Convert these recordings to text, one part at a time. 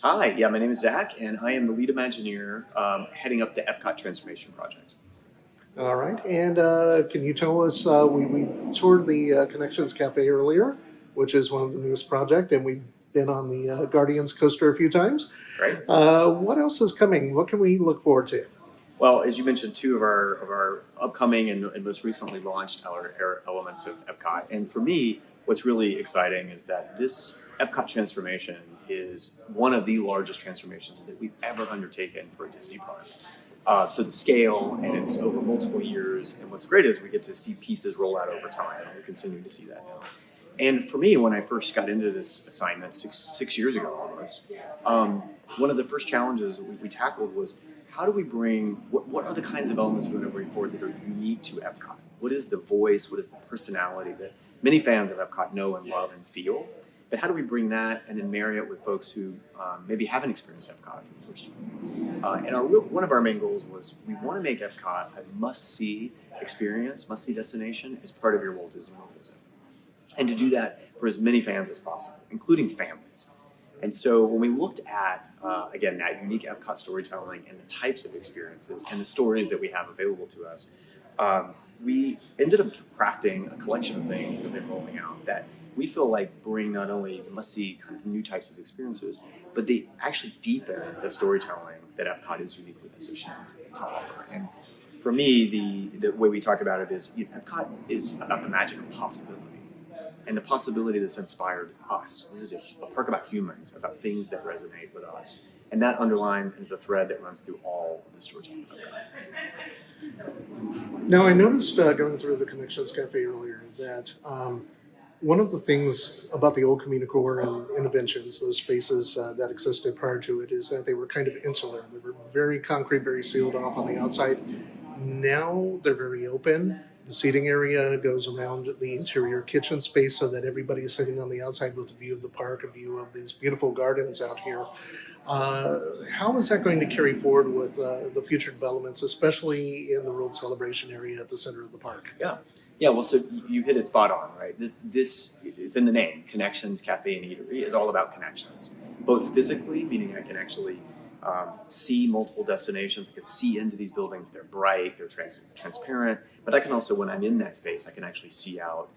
Hi, yeah, my name is Zach, and I am the lead Imagineer heading up the EPCOT transformation project. All right, and can you tell us? We toured the Connections Cafe earlier, which is one of the newest project, and we've been on the Guardians coaster a few times. Right? What else is coming? What can we look forward to? Well, as you mentioned, two of our upcoming and most recently launched our elements of EPCOT. And for me, what's really exciting is that this EPCOT transformation is one of the largest transformations that we've ever undertaken for a Disney park. So the scale, and it's over multiple years. And what's great is we get to see pieces roll out over time, and we're continuing to see that now. And for me, when I first got into this assignment six years ago almost, one of the first challenges we tackled was how do we bring, what are the kinds of elements we're going to bring forward that are unique to EPCOT? What is the voice, what is the personality that many fans of EPCOT know and love and feel? But how do we bring that and then marry it with folks who maybe haven't experienced EPCOT for the first time? One of our main goals was we want to make EPCOT a must-see experience, must-see destination as part of your Walt Disney World visit. And to do that for as many fans as possible, including families. And so when we looked at, again, that unique EPCOT storytelling and the types of experiences and the stories that we have available to us, we ended up crafting a collection of things that have been rolling out that we feel like bring not only must-see kind of new types of experiences, but they actually deepen the storytelling that EPCOT is uniquely positioned to offer. And for me, the way we talk about it is EPCOT is about the magic of possibility and the possibility that's inspired us. This is a park about humans, about things that resonate with us. And that underlines is a thread that runs through all of the storytelling. Now, I noticed going through the Connections Cafe earlier that one of the things about the old Communicore and Interventions, those spaces that existed prior to it, is that they were kind of insular. They were very concrete, very sealed off on the outside. Now they're very open. The seating area goes around the interior kitchen space so that everybody is sitting on the outside with a view of the park, a view of these beautiful gardens out here. How is that going to carry forward with the future developments, especially in the World Celebration area at the center of the park? Yeah. Well, so you hit it spot on, right? This it's in the name. Connections Cafe and Eatery is all about connections, both physically, meaning I can actually see multiple destinations. I can see into these buildings. They're bright, they're transparent, but I can also, when I'm in that space, I can actually see out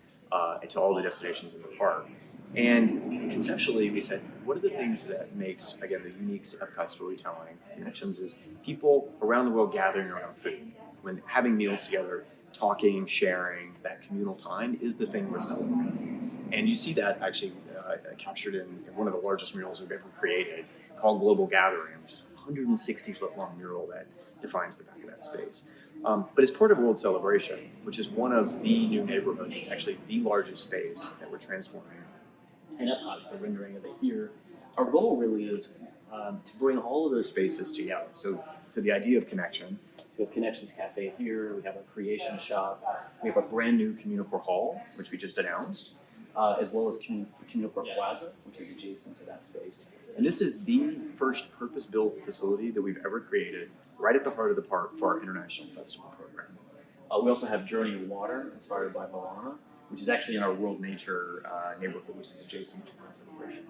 into all the destinations in the park. And conceptually, we said, what are the things that makes, again, the unique EPCOT storytelling connections is people around the world gathering around food, when having meals together, talking, sharing, that communal time is the thing we're celebrating. And you see that actually captured in one of the largest murals we've ever created called Global Gathering, which is a 160-foot long mural that defines the back of that space. But as part of World Celebration, which is one of the new neighborhoods, it's actually the largest space that we're transforming. And EPCOT, the rendering of it here, our goal really is to bring all of those spaces together. So the idea of connection. We have Connections Cafe here, we have a creation shop, we have a brand new Communicore Hall, which we just announced, as well as Communicore Plaza, which is adjacent to that space. And this is the first purpose-built facility that we've ever created right at the heart of the park for our International Festival program. We also have Journey of Water, inspired by Moana, which is actually in our World Nature neighborhood, which is adjacent to World Celebration.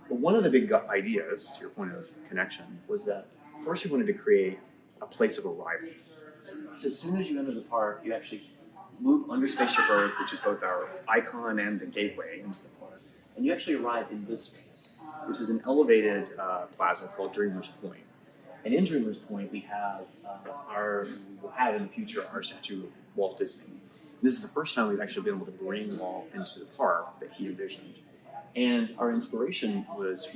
But one of the big ideas, to your point of connection, was that first we wanted to create a place of arrival. So as soon as you enter the park, you actually move under Spaceship Earth, which is both our icon and the gateway into the park, and you actually arrive in this space, which is an elevated plaza called Dreamers Point. And in Dreamers Point, we will have in the future our statue of Walt Disney. And this is the first time we've actually been able to bring Walt into the park that he envisioned. And our inspiration was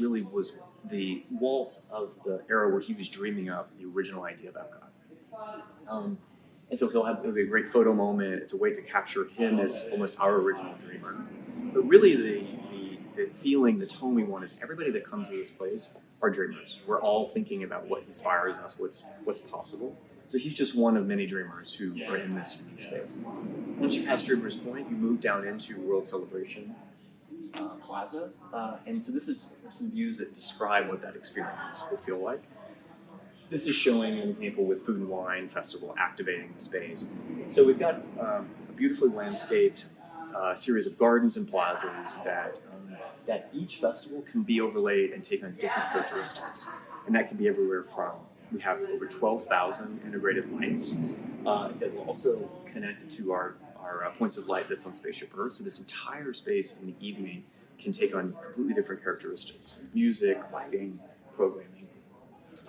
the Walt of the era where he was dreaming up the original idea of EPCOT. And so it'll be a great photo moment. It's a way to capture him as almost our original dreamer. But really the feeling, the tone we want is everybody that comes to this place are dreamers. We're all thinking about what inspires us, what's possible. So he's just one of many dreamers who are in this unique space. Once you pass Dreamers Point, you move down into World Celebration Plaza. And so this is some views that describe what that experience will feel like. This is showing an example with Food and Wine Festival activating the space. So we've got a beautifully landscaped series of gardens and plazas that that each festival can be overlaid and take on different characteristics. And that can be everywhere from, we have over 12,000 integrated lights that will also connect to our points of light that's on Spaceship Earth. So this entire space in the evening can take on completely different characteristics: music, lighting, programming.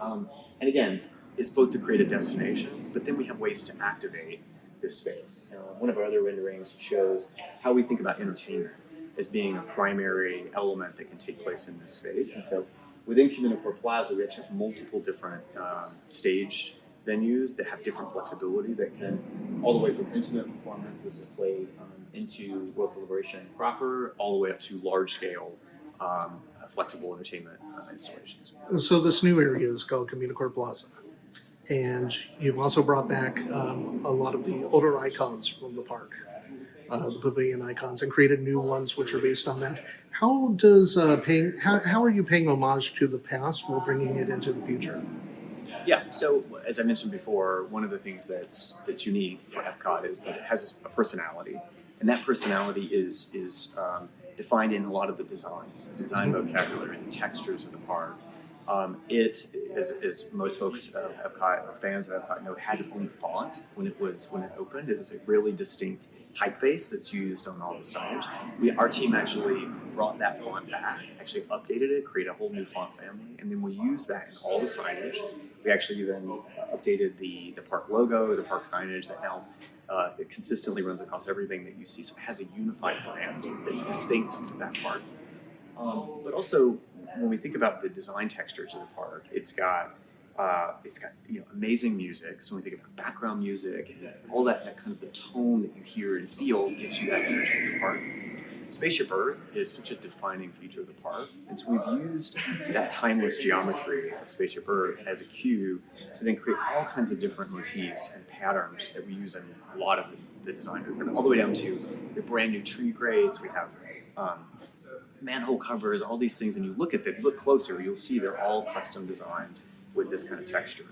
And again, it's both to create a destination, but then we have ways to activate this space. One of our other renderings shows how we think about entertainment as being a primary element that can take place in this space. And so within Communicore Plaza, we actually have multiple different stage venues that have different flexibility that can, all the way from intimate performances that play into World Celebration proper, all the way up to large-scale flexible entertainment installations. So this new area is called Communicore Plaza. And you've also brought back a lot of the older icons from the park, the pavilion icons, and created new ones which are based on that. How does how are you paying homage to the past while bringing it into the future? Yeah, so as I mentioned before, one of the things that's unique for EPCOT is that it has a personality, and that personality is defined in a lot of the designs, the design vocabulary, the textures of the park. It, as most folks of EPCOT or fans of EPCOT know, had its own font when it opened. It was a really distinct typeface that's used on all the signage. Our team actually brought that font back, actually updated it, created a whole new font family, and then we used that in all the signage. We actually even updated the park logo, the park signage that now it consistently runs across everything that you see. So it has a unified brand that's distinct to that park. But also, when we think about the design textures of the park, it's got amazing music. So when we think about background music and all that kind of the tone that you hear and feel gives you that energy of the park. Spaceship Earth is such a defining feature of the park, and so we've used that timeless geometry of Spaceship Earth as a cue to then create all kinds of different motifs and patterns that we use in a lot of the design, all the way down to the brand new tree grates. We have manhole covers, all these things, and you look closer, you'll see they're all custom designed with this kind of texture.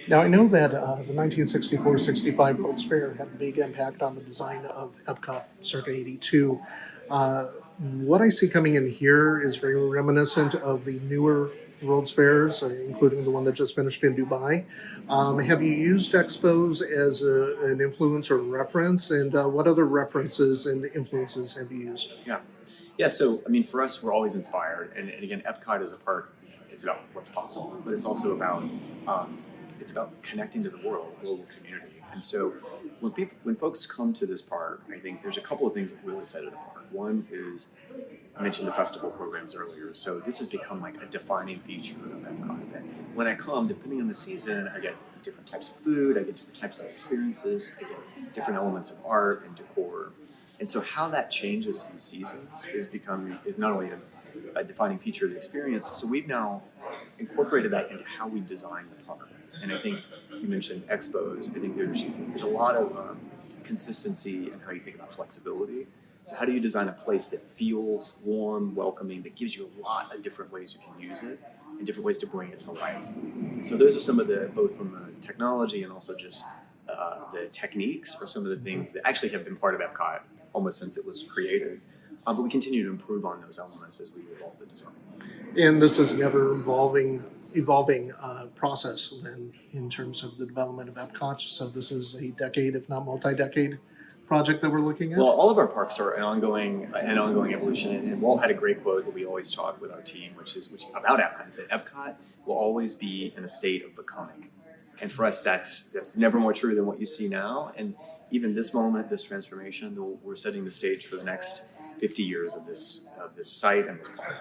Now, I know that the 1964-65 World's Fair had a big impact on the design of EPCOT circa 82. What I see coming in here is very reminiscent of the newer World's Fairs, including the one that just finished in Dubai. Have you used expos as an influence or reference, and what other references and influences have you used? Yeah, so I mean, for us, we're always inspired, and again, EPCOT is a park. It's about what's possible, but it's also about connecting to the world, the global community. And so when folks come to this park, I think there's a couple of things that really set it apart. One is, I mentioned the festival programs earlier, so this has become like a defining feature of EPCOT. That when I come, depending on the season, I get different types of food, I get different types of experiences, I get different elements of art and decor. And so how that changes in seasons is not only a defining feature of the experience, so we've now incorporated that into how we design the park. And I think you mentioned expos. I think there's a lot of consistency in how you think about flexibility. So how do you design a place that feels warm, welcoming, that gives you a lot of different ways you can use it and different ways to bring it to life? So those are some of both from the technology and also just the techniques, are some of the things that actually have been part of EPCOT almost since it was created. But we continue to improve on those elements as we evolve the design. And this is an evolving process then in terms of the development of EPCOT. So this is a decade, if not multi-decade, project that we're looking at. Well, all of our parks are an ongoing evolution. And Walt had a great quote that we always talk with our team, which about EPCOT. He said, "EPCOT will always be in a state of becoming." And for us, that's never more true than what you see now. And even this moment, this transformation, we're setting the stage for the next 50 years of this site and this park.